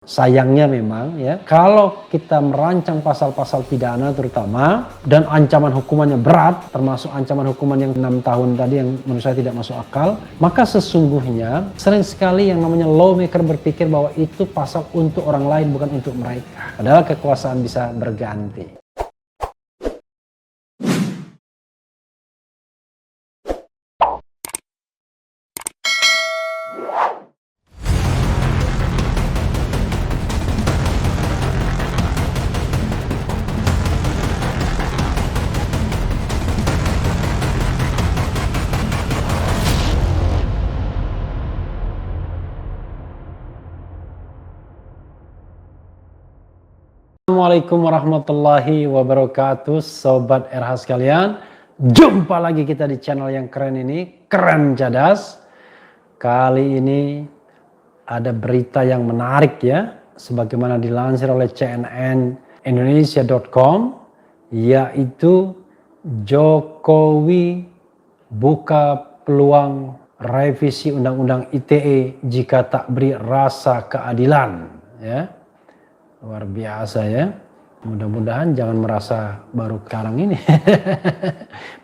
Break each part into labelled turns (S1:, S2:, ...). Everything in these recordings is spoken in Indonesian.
S1: Sayangnya memang ya, kalau kita merancang pasal-pasal pidana terutama dan ancaman hukumannya berat, termasuk ancaman hukuman yang 6 tahun tadi yang menurut saya tidak masuk akal, maka sesungguhnya sering sekali yang namanya lawmaker berpikir bahwa itu pasal untuk orang lain bukan untuk mereka. Padahal kekuasaan bisa berganti. Assalamualaikum warahmatullahi wabarakatuh, Sobat RH sekalian. Jumpa lagi kita di channel yang keren ini, Keren Cadas. Kali ini ada berita yang menarik ya, sebagaimana dilansir oleh cnnindonesia.com, yaitu Jokowi buka peluang revisi Undang-Undang ITE jika tak beri rasa keadilan ya. Luar biasa ya. Mudah-mudahan jangan merasa baru sekarang ini.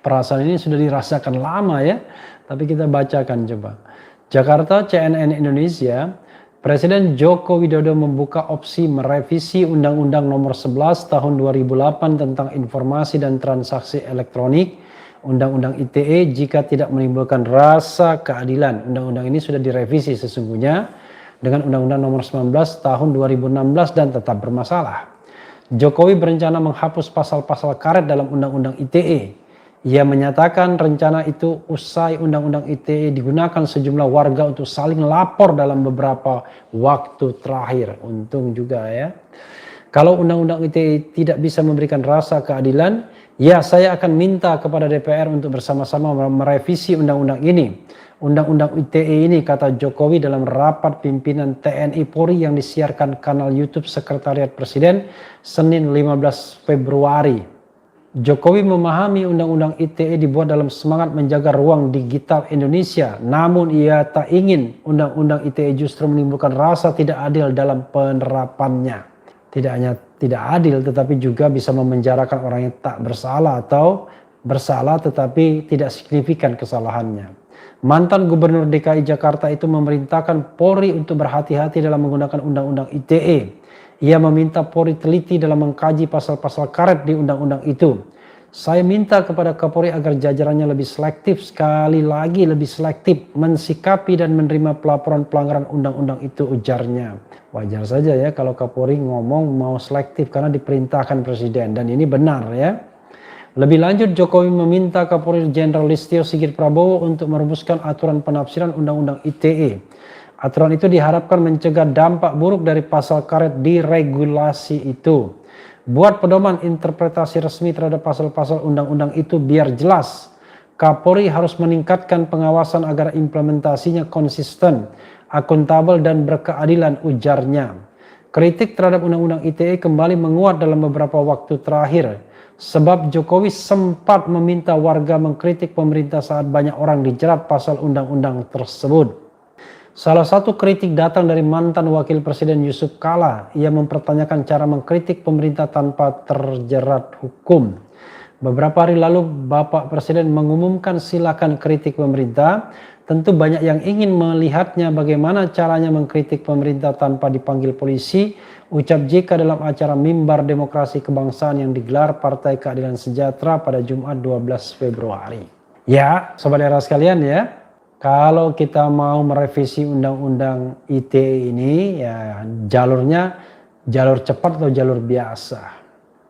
S1: Perasaan ini sudah dirasakan lama ya. Tapi kita bacakan coba. Jakarta, CNN Indonesia. Presiden Joko Widodo membuka opsi merevisi Undang-Undang Nomor 11 Tahun 2008 tentang Informasi dan Transaksi Elektronik, Undang-Undang ITE jika tidak menimbulkan rasa keadilan. Undang-undang ini sudah direvisi sesungguhnya dengan Undang-Undang Nomor 19 Tahun 2016 dan tetap bermasalah. Jokowi berencana menghapus pasal-pasal karet dalam Undang-Undang ITE. Ia menyatakan rencana itu usai Undang-Undang ITE digunakan sejumlah warga untuk saling lapor dalam beberapa waktu terakhir. Untung juga ya. Kalau Undang-Undang ITE tidak bisa memberikan rasa keadilan, ya saya akan minta kepada DPR untuk bersama-sama merevisi Undang-Undang ini. Undang-Undang ITE ini, kata Jokowi dalam rapat pimpinan TNI Polri yang disiarkan kanal YouTube Sekretariat Presiden Senin 15 Februari. Jokowi memahami Undang-Undang ITE dibuat dalam semangat menjaga ruang digital Indonesia, namun ia tak ingin Undang-Undang ITE justru menimbulkan rasa tidak adil dalam penerapannya. Tidak hanya tidak adil tetapi juga bisa memenjarakan orang yang tak bersalah atau bersalah tetapi tidak signifikan kesalahannya. Mantan Gubernur DKI Jakarta itu memerintahkan Polri untuk berhati-hati dalam menggunakan Undang-Undang ITE. Ia meminta Polri teliti dalam mengkaji pasal-pasal karet di undang-undang itu. Saya minta kepada Kapolri agar jajarannya lebih selektif, sekali lagi lebih selektif, mensikapi dan menerima pelaporan pelanggaran undang-undang itu, ujarnya. Wajar saja ya kalau Kapolri ngomong mau selektif karena diperintahkan Presiden, dan ini benar ya. Lebih lanjut, Jokowi meminta Kapolri Jenderal Listio Sigit Prabowo untuk merumuskan aturan penafsiran Undang-Undang ITE. Aturan itu diharapkan mencegah dampak buruk dari pasal karet di regulasi itu. Buat pedoman interpretasi resmi terhadap pasal-pasal undang-undang itu biar jelas. Kapolri harus meningkatkan pengawasan agar implementasinya konsisten, akuntabel dan berkeadilan, ujarnya. Kritik terhadap Undang-Undang ITE kembali menguat dalam beberapa waktu terakhir. Sebab Jokowi sempat meminta warga mengkritik pemerintah saat banyak orang dijerat pasal undang-undang tersebut. Salah satu kritik datang dari mantan Wakil Presiden Yusuf Kala. Ia mempertanyakan cara mengkritik pemerintah tanpa terjerat hukum. Beberapa hari lalu Bapak Presiden mengumumkan silakan kritik pemerintah. Tentu banyak yang ingin melihatnya bagaimana caranya mengkritik pemerintah tanpa dipanggil polisi, ucap JK dalam acara Mimbar Demokrasi Kebangsaan yang digelar Partai Keadilan Sejahtera pada Jumat 12 Februari. Ya, Sobat era sekalian ya, kalau kita mau merevisi Undang-Undang ITE ini ya jalurnya jalur cepat atau jalur biasa.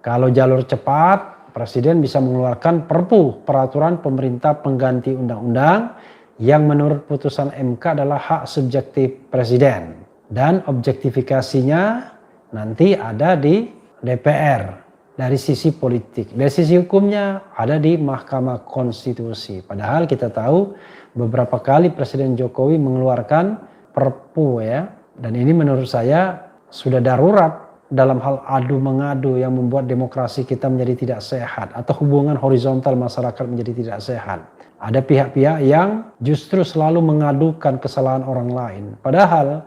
S1: Kalau jalur cepat, Presiden bisa mengeluarkan Perpu, peraturan pemerintah pengganti undang-undang, yang menurut putusan MK adalah hak subjektif Presiden. Dan objektifikasinya nanti ada di DPR dari sisi politik. Dari sisi hukumnya ada di Mahkamah Konstitusi. Padahal kita tahu beberapa kali Presiden Jokowi mengeluarkan Perpu ya. Dan ini menurut saya sudah darurat dalam hal adu mengadu yang membuat demokrasi kita menjadi tidak sehat. Atau hubungan horizontal masyarakat menjadi tidak sehat. Ada pihak-pihak yang justru selalu mengadukan kesalahan orang lain. Padahal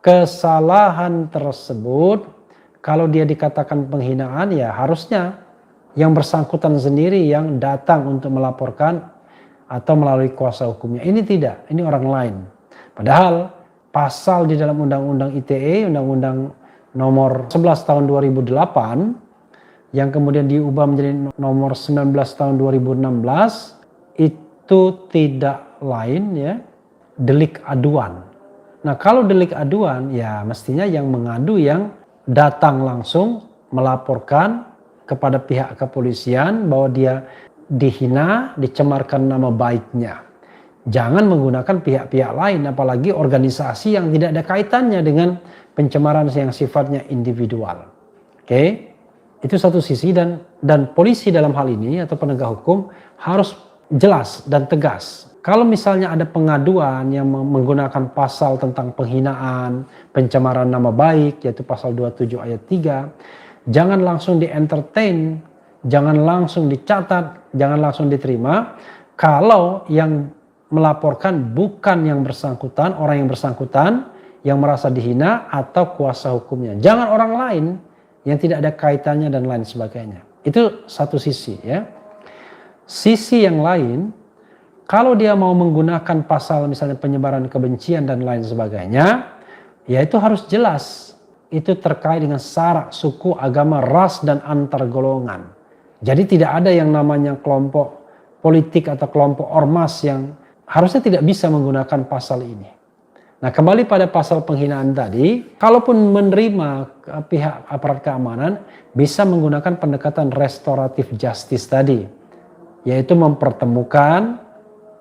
S1: kesalahan tersebut kalau dia dikatakan penghinaan, ya harusnya yang bersangkutan sendiri yang datang untuk melaporkan atau melalui kuasa hukumnya. Ini tidak, ini orang lain. Padahal pasal di dalam Undang-Undang ITE, Undang-Undang nomor 11 tahun 2008, yang kemudian diubah menjadi nomor 19 tahun 2016, itu tidak lain ya, delik aduan. Nah, kalau delik aduan, ya mestinya yang mengadu yang datang langsung melaporkan kepada pihak kepolisian bahwa dia dihina, dicemarkan nama baiknya. Jangan menggunakan pihak-pihak lain, apalagi organisasi yang tidak ada kaitannya dengan pencemaran yang sifatnya individual. Oke, itu satu sisi, dan polisi dalam hal ini atau penegak hukum harus jelas dan tegas. Kalau misalnya ada pengaduan yang menggunakan pasal tentang penghinaan, pencemaran nama baik, yaitu pasal 27 ayat 3, jangan langsung di-entertain, jangan langsung dicatat, jangan langsung diterima. Kalau yang melaporkan bukan yang bersangkutan, orang yang bersangkutan yang merasa dihina atau kuasa hukumnya. Jangan orang lain yang tidak ada kaitannya dan lain sebagainya. Itu satu sisi ya. Sisi yang lain, kalau dia mau menggunakan pasal misalnya penyebaran kebencian dan lain sebagainya, ya itu harus jelas. Itu terkait dengan sara, suku, agama, ras, dan antar golongan. Jadi tidak ada yang namanya kelompok politik atau kelompok ormas yang harusnya tidak bisa menggunakan pasal ini. Nah, kembali pada pasal penghinaan tadi, kalaupun menerima pihak aparat keamanan bisa menggunakan pendekatan restoratif justice tadi, yaitu mempertemukan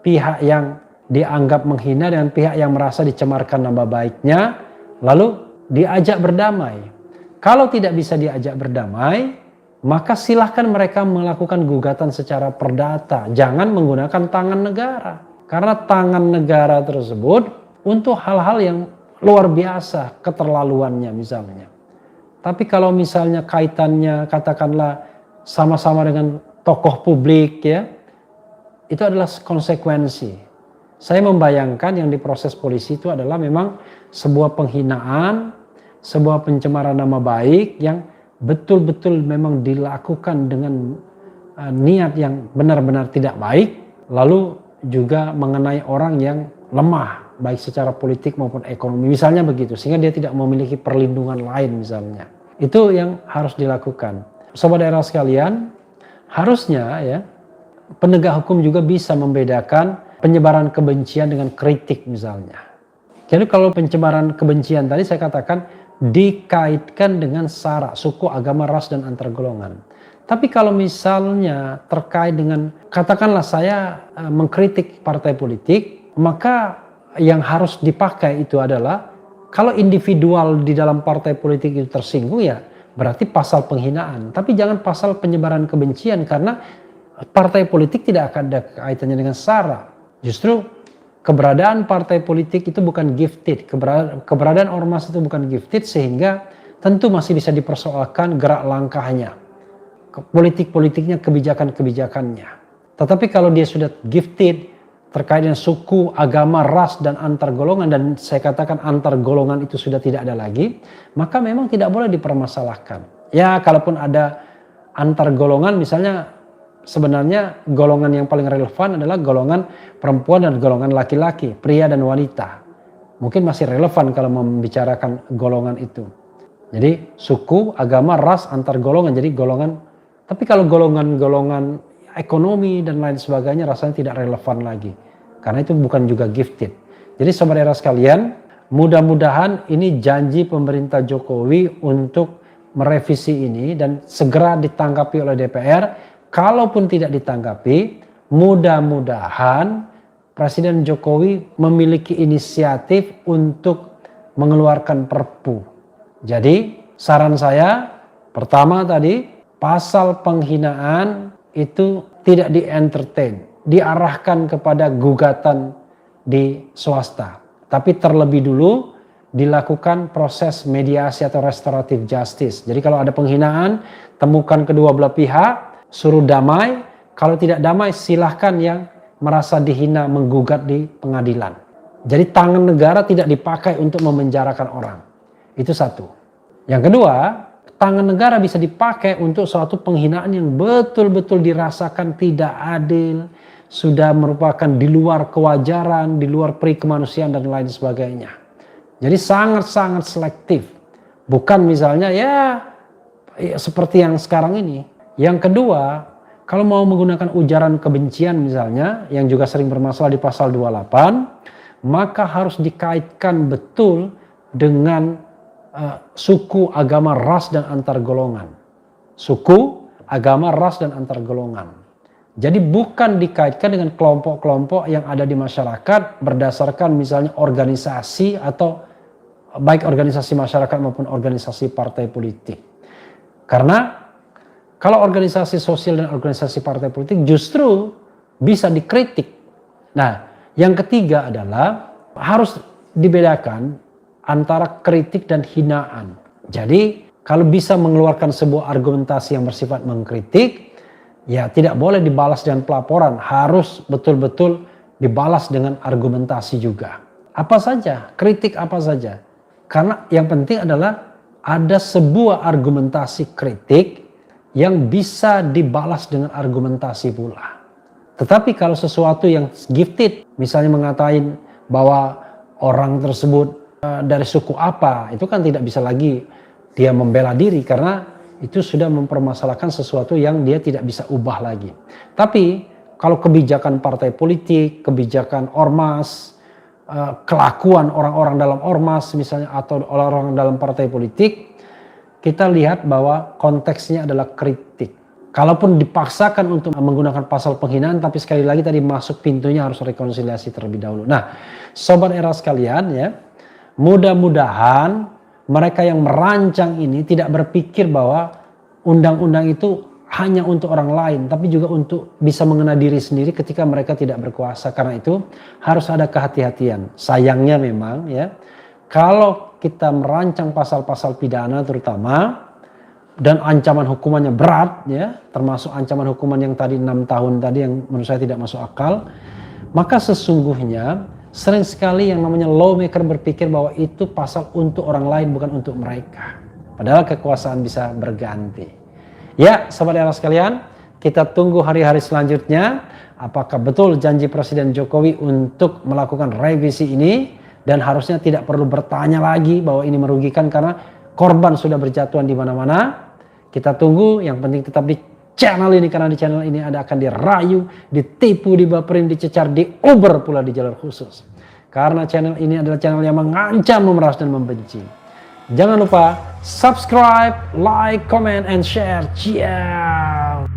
S1: pihak yang dianggap menghina dengan pihak yang merasa dicemarkan nama baiknya, lalu diajak berdamai. Kalau tidak bisa diajak berdamai, maka silahkan mereka melakukan gugatan secara perdata. Jangan menggunakan tangan negara. Karena tangan negara tersebut untuk hal-hal yang luar biasa keterlaluannya misalnya. Tapi kalau misalnya kaitannya katakanlah sama-sama dengan tokoh publik ya, itu adalah konsekuensi. Saya membayangkan yang diproses polisi itu adalah memang sebuah penghinaan, sebuah pencemaran nama baik yang betul-betul memang dilakukan dengan niat yang benar-benar tidak baik, lalu juga mengenai orang yang lemah, baik secara politik maupun ekonomi, misalnya begitu, sehingga dia tidak memiliki perlindungan lain misalnya. Itu yang harus dilakukan. Sobat daerah sekalian, harusnya ya, penegak hukum juga bisa membedakan penyebaran kebencian dengan kritik misalnya. Jadi kalau pencemaran kebencian tadi saya katakan dikaitkan dengan sara, suku, agama, ras, dan antar golongan. Tapi kalau misalnya terkait dengan, katakanlah saya mengkritik partai politik, maka yang harus dipakai itu adalah kalau individual di dalam partai politik itu tersinggung, ya berarti pasal penghinaan. Tapi jangan pasal penyebaran kebencian, karena partai politik tidak akan ada kaitannya dengan sara. Justru keberadaan partai politik itu bukan gifted, keberadaan ormas itu bukan gifted, sehingga tentu masih bisa dipersoalkan gerak langkahnya, politik-politiknya, kebijakan-kebijakannya. Tetapi kalau dia sudah gifted terkait dengan suku, agama, ras, dan antar golongan, dan saya katakan antar golongan itu sudah tidak ada lagi, maka memang tidak boleh dipermasalahkan. Ya, kalaupun ada antar golongan, misalnya sebenarnya golongan yang paling relevan adalah golongan perempuan dan golongan laki-laki, pria dan wanita. Mungkin masih relevan kalau membicarakan golongan itu. Jadi suku, agama, ras, antar golongan, jadi golongan. Tapi kalau golongan-golongan ekonomi dan lain sebagainya rasanya tidak relevan lagi. Karena itu bukan juga gifted. Jadi sobat daerah sekalian, mudah-mudahan ini janji pemerintah Jokowi untuk merevisi ini dan segera ditanggapi oleh DPR. Kalaupun tidak ditanggapi, mudah-mudahan Presiden Jokowi memiliki inisiatif untuk mengeluarkan Perpu. Jadi saran saya, pertama tadi, pasal penghinaan itu tidak di-entertain, diarahkan kepada gugatan di swasta. Tapi terlebih dulu dilakukan proses mediasi atau restoratif justice. Jadi kalau ada penghinaan, temukan kedua belah pihak, suruh damai. Kalau tidak damai, silahkan yang merasa dihina menggugat di pengadilan. Jadi tangan negara tidak dipakai untuk memenjarakan orang. Itu satu. Yang kedua, tangan negara bisa dipakai untuk suatu penghinaan yang betul-betul dirasakan tidak adil, sudah merupakan di luar kewajaran, di luar peri kemanusiaan dan lain sebagainya. Jadi sangat-sangat selektif. Bukan misalnya ya seperti yang sekarang ini. Yang kedua, kalau mau menggunakan ujaran kebencian misalnya, yang juga sering bermasalah di pasal 28, maka harus dikaitkan betul dengan suku, agama, ras, dan antar golongan. Suku, agama, ras, dan antar golongan. Jadi bukan dikaitkan dengan kelompok-kelompok yang ada di masyarakat berdasarkan misalnya organisasi atau baik organisasi masyarakat maupun organisasi partai politik. Karena kalau organisasi sosial dan organisasi partai politik justru bisa dikritik. Nah, yang ketiga adalah harus dibedakan antara kritik dan hinaan. Jadi kalau bisa mengeluarkan sebuah argumentasi yang bersifat mengkritik, ya tidak boleh dibalas dengan pelaporan, harus betul-betul dibalas dengan argumentasi juga. Apa saja, kritik apa saja. Karena yang penting adalah ada sebuah argumentasi kritik yang bisa dibalas dengan argumentasi pula. Tetapi kalau sesuatu yang gifted, misalnya mengatain bahwa orang tersebut dari suku apa, itu kan tidak bisa lagi dia membela diri karena itu sudah mempermasalahkan sesuatu yang dia tidak bisa ubah lagi. Tapi kalau kebijakan partai politik, kebijakan ormas, kelakuan orang-orang dalam ormas misalnya atau orang-orang dalam partai politik, kita lihat bahwa konteksnya adalah kritik. Kalaupun dipaksakan untuk menggunakan pasal penghinaan, tapi sekali lagi tadi masuk pintunya harus rekonsiliasi terlebih dahulu. Nah, Sobat Era sekalian ya, mudah-mudahan mereka yang merancang ini tidak berpikir bahwa undang-undang itu hanya untuk orang lain, tapi juga untuk bisa mengena diri sendiri ketika mereka tidak berkuasa. Karena itu harus ada kehati-hatian. Sayangnya memang ya, kalau kita merancang pasal-pasal pidana terutama, dan ancaman hukumannya berat ya, termasuk ancaman hukuman yang tadi 6 tahun tadi yang menurut saya tidak masuk akal, maka sesungguhnya sering sekali yang namanya lawmaker berpikir bahwa itu pasal untuk orang lain bukan untuk mereka. Padahal kekuasaan bisa berganti. Ya, Sobat Era sekalian, kita tunggu hari-hari selanjutnya apakah betul janji Presiden Jokowi untuk melakukan revisi ini, dan harusnya tidak perlu bertanya lagi bahwa ini merugikan karena korban sudah berjatuhan di mana-mana. Kita tunggu, yang penting tetap di channel ini karena di channel ini ada akan dirayu, ditipu, dibaperin, dicecar, diober pula di jalur khusus. Karena channel ini adalah channel yang mengancam, memeras dan membenci. Jangan lupa subscribe, like, comment, and share. Ciao.